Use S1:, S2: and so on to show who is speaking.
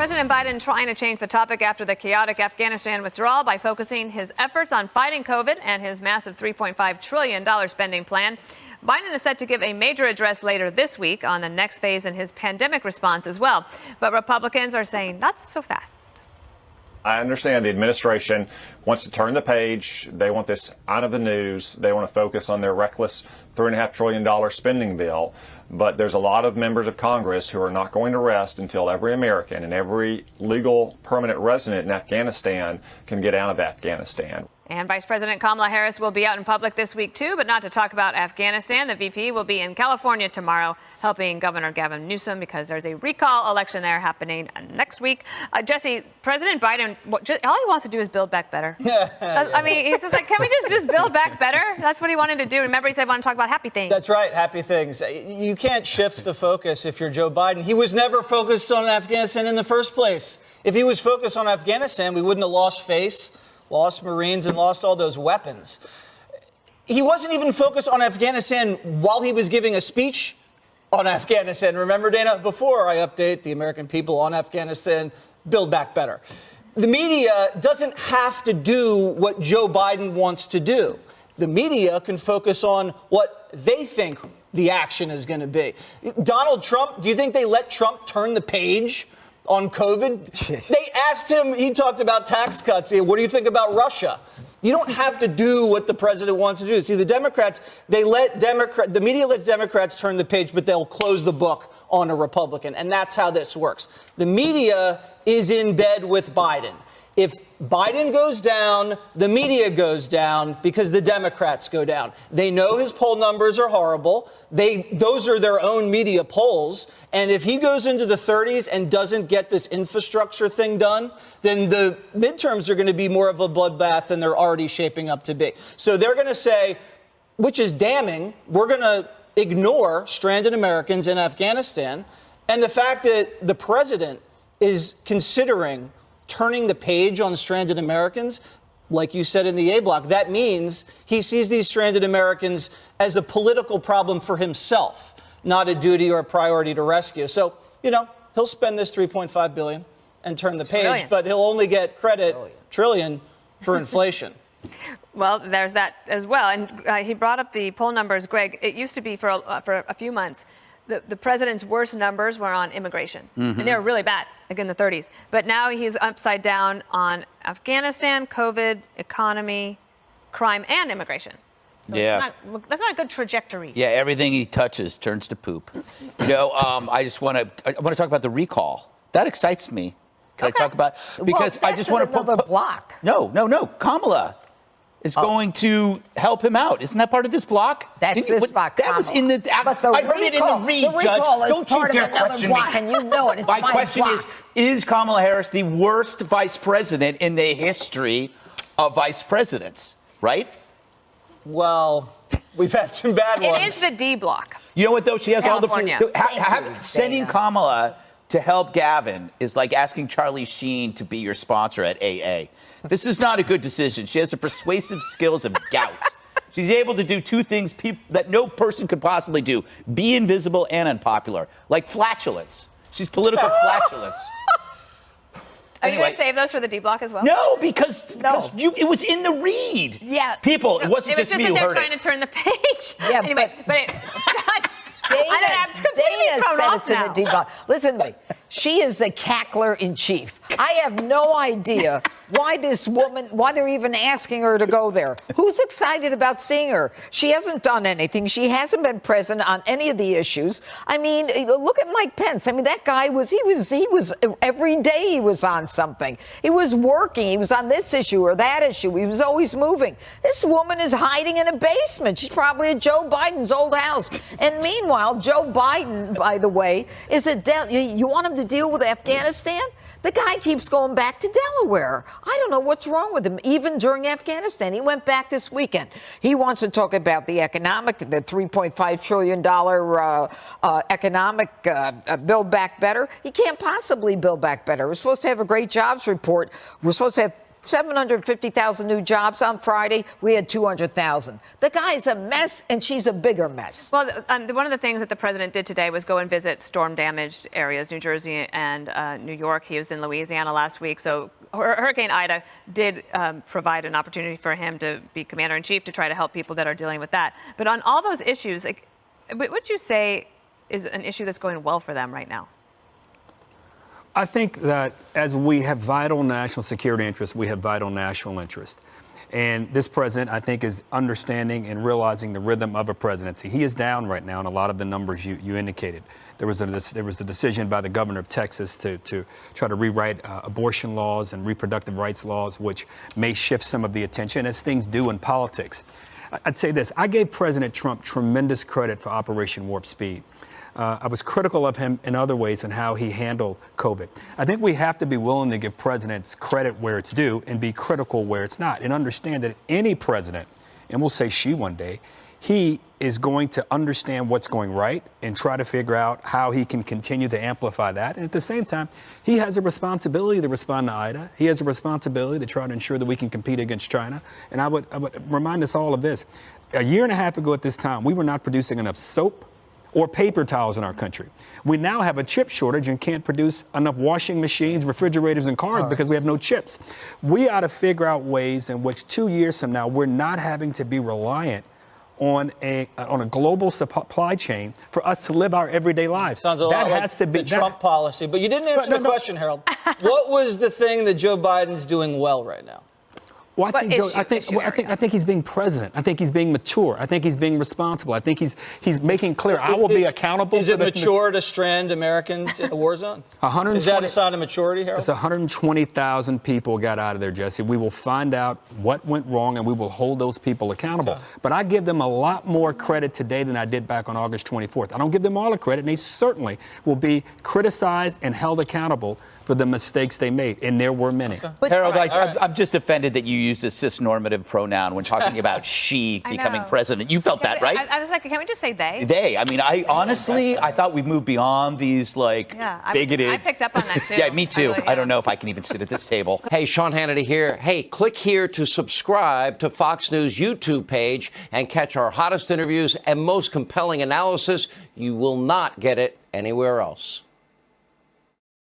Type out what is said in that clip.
S1: President Biden trying to change the topic after the chaotic Afghanistan withdrawal by focusing his efforts on fighting COVID and his massive $3.5 trillion spending plan. Biden is set to give a major address later this week on the next phase in his pandemic response as well. But Republicans are saying not so fast.
S2: I understand the administration wants to turn the page. They want this out of the news. They want to focus on their reckless $3.5 trillion spending bill. But there's a lot of members of Congress who are not going to rest until every American and every legal permanent resident in Afghanistan can get out of Afghanistan.
S1: And Vice President Kamala Harris will be out in public this week, too, but not to talk about Afghanistan. The VP will be in California tomorrow helping Governor Gavin Newsom because there's a recall election there happening next week. Jesse, President Biden, all he wants to do is build back better. I mean, he's just like, can we just build back better? That's what he wanted to do. Remember, he said, I want to talk about happy things.
S3: That's right, happy things. You can't shift the focus if you're Joe Biden. He was never focused on Afghanistan in the first place. If he was focused on Afghanistan, we wouldn't have lost face, lost Marines, and lost all those weapons. He wasn't even focused on Afghanistan while he was giving a speech on Afghanistan. Remember, Dana, before I update the American people on Afghanistan, build back better. The media doesn't have to do what Joe Biden wants to do. The media can focus on what they think the action is going to be. Donald Trump, do you think they let Trump turn the page on COVID? They asked him, he talked about tax cuts. What do you think about Russia? You don't have to do what the president wants to do. See, the Democrats, the media lets Democrats turn the page, but they'll close the book on a Republican. And that's how this works. The media is in bed with Biden. If Biden goes down, the media goes down because the Democrats go down. They know his poll numbers are horrible. Those are their own media polls. And if he goes into the 30s and doesn't get this infrastructure thing done, then the midterms are going to be more of a bloodbath than they're already shaping up to be. So they're going to say, which is damning, we're going to ignore stranded Americans in Afghanistan. And the fact that the president is considering turning the page on stranded Americans, like you said in the A block, that means he sees these stranded Americans as a political problem for himself, not a duty or a priority to rescue. So, he'll spend this $3.5 billion and turn the page, but he'll only get credit, trillion, for inflation.
S1: Well, there's that as well. And he brought up the poll numbers, Greg. It used to be for a few months. The president's worst numbers were on immigration, and they were really bad, like in the 30s. But now he's upside down on Afghanistan, COVID, economy, crime, and immigration. So that's not a good trajectory.
S4: Yeah, everything he touches turns to poop. I want to talk about the recall. That excites me. Can I talk about because I just want to put
S5: another block.
S4: No. Kamala is going to help him out. Isn't that part of this block?
S5: That's this block.
S4: That was in the.
S5: But
S4: I heard it in the read, Judge. Don't you dare question me.
S5: And you know it. It's
S4: my question is Kamala Harris the worst vice president in the history of vice presidents? Right?
S3: Well, we've had some bad ones.
S1: It is the D block.
S4: You know what, though? She has
S1: California.
S4: all the. Sending Kamala to help Gavin is like asking Charlie Sheen to be your sponsor at AA. This is not a good decision. She has the persuasive skills of gout. She's able to do two things that no person could possibly do: be invisible and unpopular, like flatulence. She's political flatulence.
S1: Are you going to save those for the D block as well?
S4: No, because it was in the read.
S5: Yeah.
S4: People, it wasn't just me who
S1: they're
S4: heard
S1: trying to turn the page.
S5: Yeah,
S1: anyway,
S5: Dana said it's in the D block. Listen to me. She is the cackler in chief. I have no idea why they're even asking her to go there. Who's excited about seeing her? She hasn't done anything. She hasn't been present on any of the issues. I mean, look at Mike Pence. I mean, that guy was every day he was on something. He was working. He was on this issue or that issue. He was always moving. This woman is hiding in a basement. She's probably at Joe Biden's old house. And meanwhile, Joe Biden, by the way, is you want him to deal with Afghanistan? The guy keeps going back to Delaware. I don't know what's wrong with him. Even during Afghanistan, he went back this weekend. He wants to talk about the $3.5 trillion economic build back better. He can't possibly build back better. We're supposed to have a great jobs report. We're supposed to have 750,000 new jobs on Friday. We had 200,000. The guy's a mess, and she's a bigger mess.
S1: Well, one of the things that the president did today was go and visit storm-damaged areas, New Jersey and New York. He was in Louisiana last week. So Hurricane Ida did provide an opportunity for him to be commander-in-chief to try to help people that are dealing with that. But on all those issues, like, what would you say is an issue that's going well for them right now?
S6: I think that as we have vital national security interests, we have vital national interest. And this president, I think, is understanding and realizing the rhythm of a presidency. He is down right now in a lot of the numbers you indicated. There was a decision by the governor of Texas to try to rewrite abortion laws and reproductive rights laws, which may shift some of the attention, as things do in politics. I'd say this. I gave President Trump tremendous credit for Operation Warp Speed. I was critical of him in other ways and how he handled COVID. I think we have to be willing to give presidents credit where it's due and be critical where it's not, and understand that any president, and we'll say she one day, he is going to understand what's going right and try to figure out how he can continue to amplify that. And at the same time, he has a responsibility to respond to Ida. He has a responsibility to try to ensure that we can compete against China. And I would remind us all of this. A year and a half ago at this time, we were not producing enough soap or paper towels in our country. We now have a chip shortage and can't produce enough washing machines, refrigerators, and cars because we have no chips. We ought to figure out ways in which 2 years from now, we're not having to be reliant on a global supply chain for us to live our everyday lives.
S3: Sounds a lot like the Trump policy. But you didn't answer the question, Harold. What was the thing that Joe Biden's doing well right now?
S6: Well, I think he's being president. I think he's being mature. I think he's being responsible. I think he's making clear I will be accountable.
S3: Is it mature to strand Americans in a war zone? Is that a sign of maturity, Harold?
S6: It's 120,000 people got out of there, Jesse. We will find out what went wrong, and we will hold those people accountable. Okay. But I give them a lot more credit today than I did back on August 24th. I don't give them all the credit, and they certainly will be criticized and held accountable for the mistakes they made, and there were many.
S4: Okay. Harold, I'm just offended that you used a cisnormative pronoun when talking about she becoming president. You felt that, right?
S1: I was like, can we just say they?
S4: They. I mean, I thought we moved beyond these, bigoted.
S1: I picked up on that, too.
S4: Yeah, me too. I don't know if I can even sit at this table.
S7: Hey, Sean Hannity here. Hey, click here to subscribe to Fox News YouTube page and catch our hottest interviews and most compelling analysis. You will not get it anywhere else.